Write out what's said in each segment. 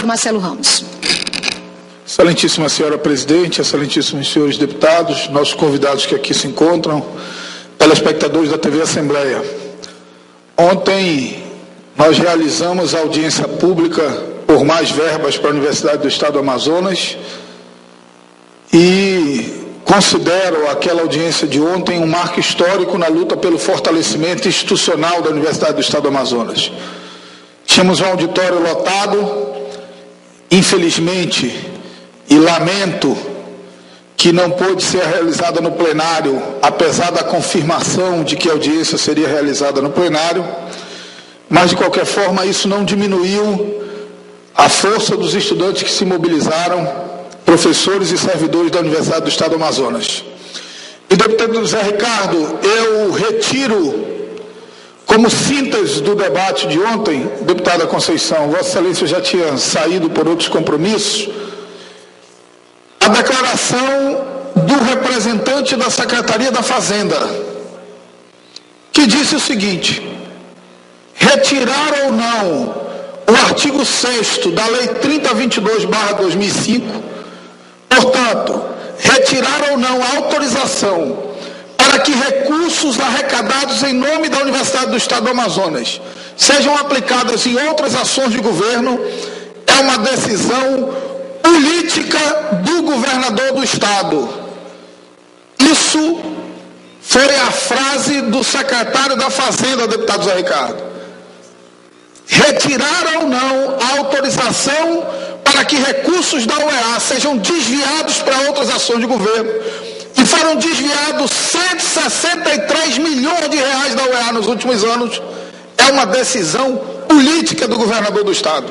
deputado Marcelo Ramos. Excelentíssima senhora presidente, excelentíssimos senhores deputados, nossos convidados que aqui se encontram, telespectadores da TV Assembleia. Ontem nós realizamos a audiência pública por mais verbas para a Universidade do Estado do Amazonas e considero aquela audiência de ontem um marco histórico na luta pelo fortalecimento institucional da Universidade do Estado do Amazonas. Tínhamos um auditório lotado, infelizmente, e lamento que não pôde ser realizada no plenário, apesar da confirmação de que a audiência seria realizada no plenário, mas de qualquer forma isso não diminuiu a força dos estudantes que se mobilizaram, professores e servidores da Universidade do Estado do Amazonas. E, deputado José Ricardo, eu retiro como síntese do debate de ontem, deputada Conceição, Vossa Excelência já tinha saído por outros compromissos, a declaração do representante da Secretaria da Fazenda, que disse o seguinte: retirar ou não o artigo 6º da Lei 3022/2005, portanto, retirar ou não a autorização para que recursos arrecadados em nome da Universidade do Estado do Amazonas sejam aplicados em outras ações de governo, é uma decisão política do governador do Estado. Isso foi a frase do secretário da Fazenda, deputado Zé Ricardo. Retirar ou não a autorização para que recursos da UEA sejam desviados para outras ações de governo. E foram desviados 163 milhões de reais da UEA nos últimos anos. É uma decisão política do governador do Estado.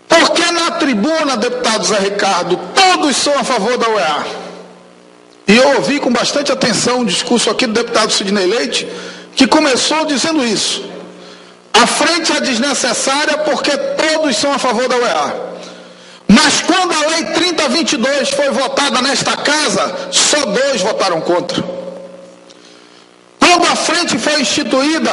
Porque na tribuna, deputado Zé Ricardo, todos são a favor da UEA. E eu ouvi com bastante atenção um discurso aqui do deputado Sidney Leite, que começou dizendo isso. A frente é desnecessária porque todos são a favor da UEA. Mas quando a Lei 3022 foi votada nesta casa, só 2 votaram contra. Quando a frente foi instituída,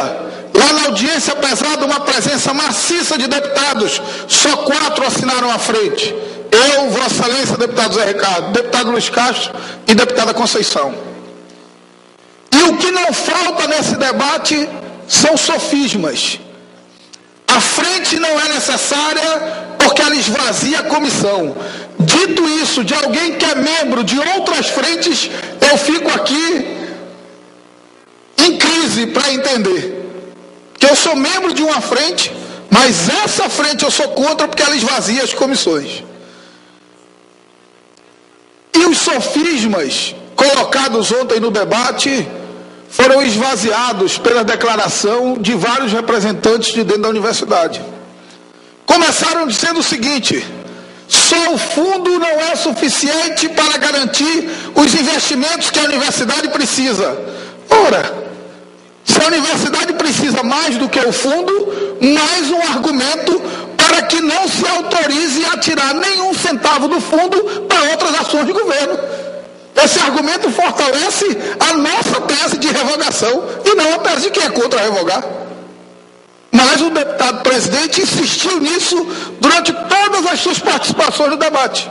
lá na audiência, apesar de uma presença maciça de deputados, só 4 assinaram a frente. Eu, Vossa Excelência, deputado Zé Ricardo, deputado Luiz Castro e deputada Conceição. E o que não falta nesse debate são sofismas. A frente não é necessária porque ela esvazia a comissão. Dito isso, de alguém que é membro de outras frentes, eu fico aqui em crise para entender. Que eu sou membro de uma frente, mas essa frente eu sou contra porque ela esvazia as comissões. E os sofismas colocados ontem no debate foram esvaziados pela declaração de vários representantes de dentro da universidade. Começaram dizendo o seguinte: só o fundo não é suficiente para garantir os investimentos que a universidade precisa. Ora, se a universidade precisa mais do que o fundo, mais um argumento para que não se autorize a tirar nenhum centavo do fundo para outras ações de governo. Esse argumento fortalece a nossa tese de revogação e não a tese de quem é contra revogar. Mas o deputado presidente insistiu nisso durante todas as suas participações no debate.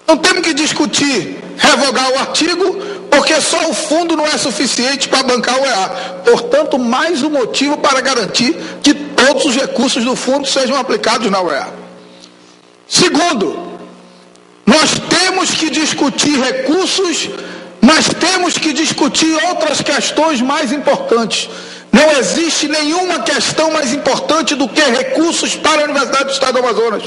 Não temos que discutir revogar o artigo, porque só o fundo não é suficiente para bancar o UEA. Portanto, mais um motivo para garantir que todos os recursos do fundo sejam aplicados na UEA. Segundo, nós temos que discutir recursos, mas temos que discutir outras questões mais importantes. Não existe nenhuma questão mais importante do que recursos para a Universidade do Estado do Amazonas.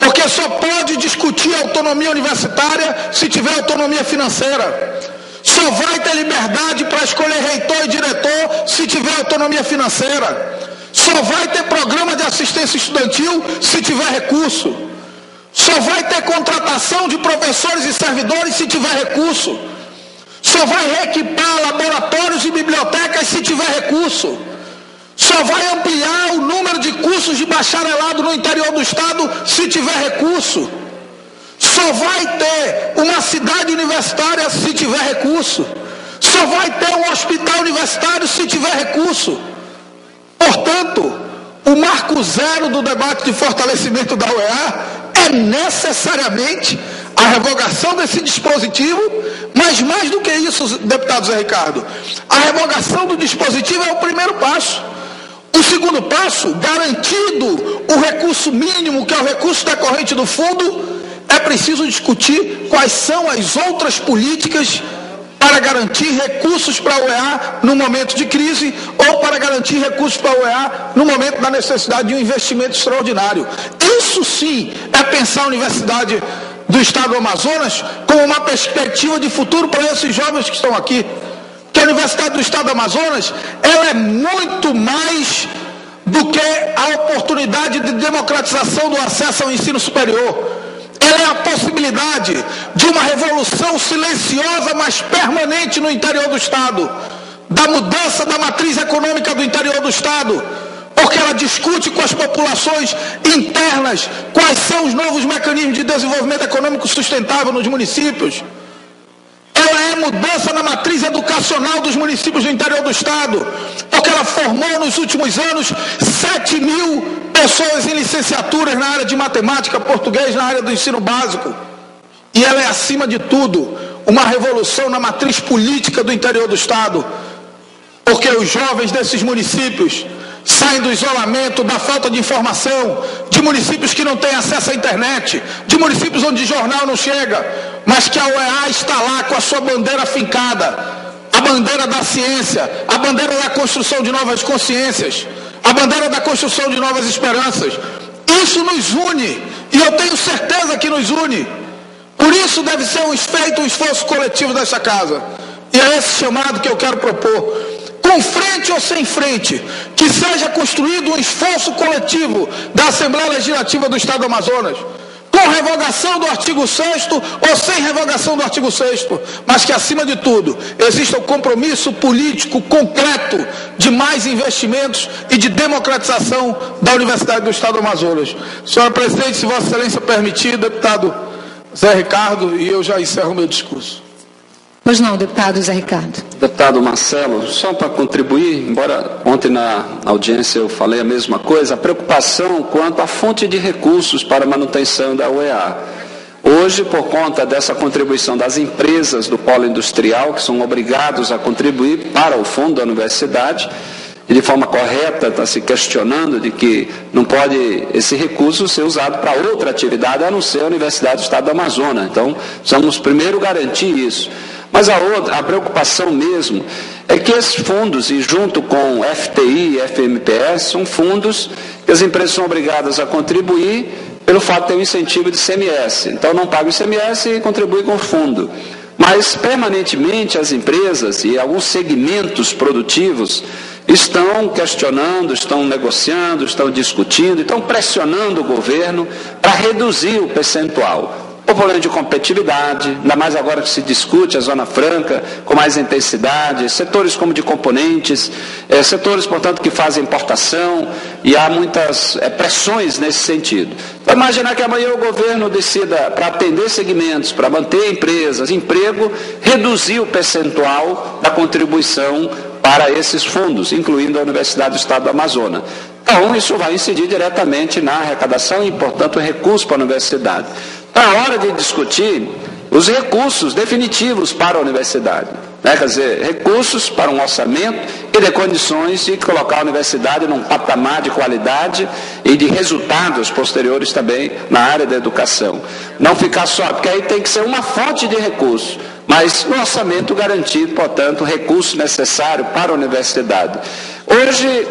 Porque só pode discutir autonomia universitária se tiver autonomia financeira. Só vai ter liberdade para escolher reitor e diretor se tiver autonomia financeira. Só vai ter programa de assistência estudantil se tiver recurso. Só vai ter contratação de professores e servidores se tiver recurso. Só vai reequipar laboratórios e bibliotecas se tiver recurso. Só vai ampliar o número de cursos de bacharelado no interior do estado se tiver recurso. Só vai ter uma cidade universitária se tiver recurso. Só vai ter um hospital universitário se tiver recurso. Portanto, o marco zero do debate de fortalecimento da UEA é necessariamente a revogação desse dispositivo, mas mais do que isso, deputado Zé Ricardo, a revogação do dispositivo é o primeiro passo. O segundo passo, garantido o recurso mínimo, que é o recurso decorrente do fundo, é preciso discutir quais são as outras políticas para garantir recursos para a UEA no momento de crise ou para garantir recursos para a UEA no momento da necessidade de um investimento extraordinário. Isso sim é pensar a Universidade do Estado do Amazonas como uma perspectiva de futuro para esses jovens que estão aqui. Que a Universidade do Estado do Amazonas, ela é muito mais do que a oportunidade de democratização do acesso ao ensino superior. Ela é a possibilidade de uma revolução silenciosa, mas permanente no interior do Estado, da mudança da matriz econômica do interior do Estado, porque ela discute com as populações internas quais são os novos mecanismos de desenvolvimento econômico sustentável nos municípios. Ela é mudança na matriz educacional dos municípios do interior do Estado, porque ela formou nos últimos anos 7.000 pessoas em licenciaturas na área de matemática, português, na área do ensino básico. E ela é, acima de tudo, uma revolução na matriz política do interior do Estado, porque os jovens desses municípios saem do isolamento, da falta de informação, de municípios que não têm acesso à internet, de municípios onde jornal não chega, mas que a UEA está lá com a sua bandeira fincada, a bandeira da ciência, a bandeira da construção de novas consciências, a bandeira da construção de novas esperanças. Isso nos une, e eu tenho certeza que nos une. Por isso deve ser feito um esforço coletivo dessa casa, e é esse chamado que eu quero propor. Com frente ou sem frente, que seja construído um esforço coletivo da Assembleia Legislativa do Estado do Amazonas, com revogação do artigo 6º ou sem revogação do artigo 6º, mas que, acima de tudo, exista o compromisso político concreto de mais investimentos e de democratização da Universidade do Estado do Amazonas. Senhora Presidente, se Vossa Excelência permitir, deputado Zé Ricardo, e eu já encerro o meu discurso. Pois não, deputado Zé Ricardo. Deputado Marcelo, só para contribuir, embora ontem na audiência eu falei a mesma coisa, a preocupação quanto à fonte de recursos para a manutenção da UEA. Hoje, por conta dessa contribuição das empresas do polo industrial, que são obrigados a contribuir para o fundo da universidade, e de forma correta está se questionando de que não pode esse recurso ser usado para outra atividade, a não ser a Universidade do Estado do Amazonas. Então, precisamos primeiro garantir isso. Mas a preocupação mesmo é que esses fundos, e junto com FTI e FMPS, são fundos que as empresas são obrigadas a contribuir pelo fato de ter um incentivo de ICMS. Então não pagam ICMS e contribuem com o fundo. Mas permanentemente as empresas e alguns segmentos produtivos estão questionando, estão negociando, estão discutindo, estão pressionando o governo para reduzir o percentual. O problema de competitividade, ainda mais agora que se discute a Zona Franca com mais intensidade, setores como de componentes, setores, portanto, que fazem importação, e há muitas pressões nesse sentido. Então, imaginar que amanhã o governo decida, para atender segmentos, para manter empresas, emprego, reduzir o percentual da contribuição para esses fundos, incluindo a Universidade do Estado do Amazonas. Então, isso vai incidir diretamente na arrecadação e, portanto, o recurso para a universidade. Então, é hora de discutir os recursos definitivos para a universidade. Quer dizer, recursos para um orçamento que dê condições de colocar a universidade num patamar de qualidade e de resultados posteriores também na área da educação. Não ficar só, porque aí tem que ser uma fonte de recursos, mas no orçamento garantir, portanto, o recurso necessário para a universidade. Hoje,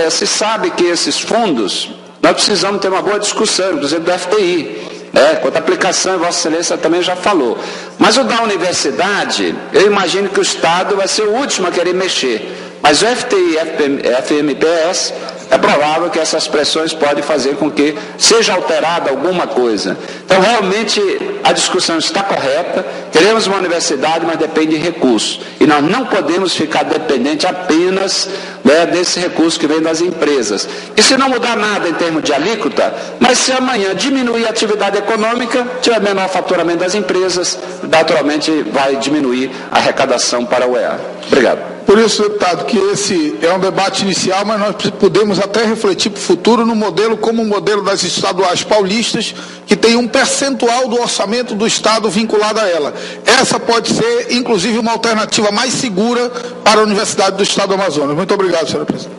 se sabe que esses fundos, nós precisamos ter uma boa discussão, inclusive do FTI. Quanto à aplicação, Vossa Excelência também já falou. Mas o da universidade, eu imagino que o Estado vai ser o último a querer mexer. Mas o FTI e FMPS, é provável que essas pressões podem fazer com que seja alterada alguma coisa. Então, realmente, a discussão está correta. Queremos uma universidade, mas depende de recursos. E nós não podemos ficar dependente apenas desse recurso que vem das empresas. E se não mudar nada em termos de alíquota, mas se amanhã diminuir a atividade econômica, tiver menor faturamento das empresas, naturalmente vai diminuir a arrecadação para a UEA. Obrigado. Por isso, deputado, que esse é um debate inicial, mas nós podemos até refletir para o futuro no modelo como o modelo das estaduais paulistas, que tem um percentual do orçamento do Estado vinculado a ela. Essa pode ser, inclusive, uma alternativa mais segura para a Universidade do Estado do Amazonas. Muito obrigado, senhora presidente.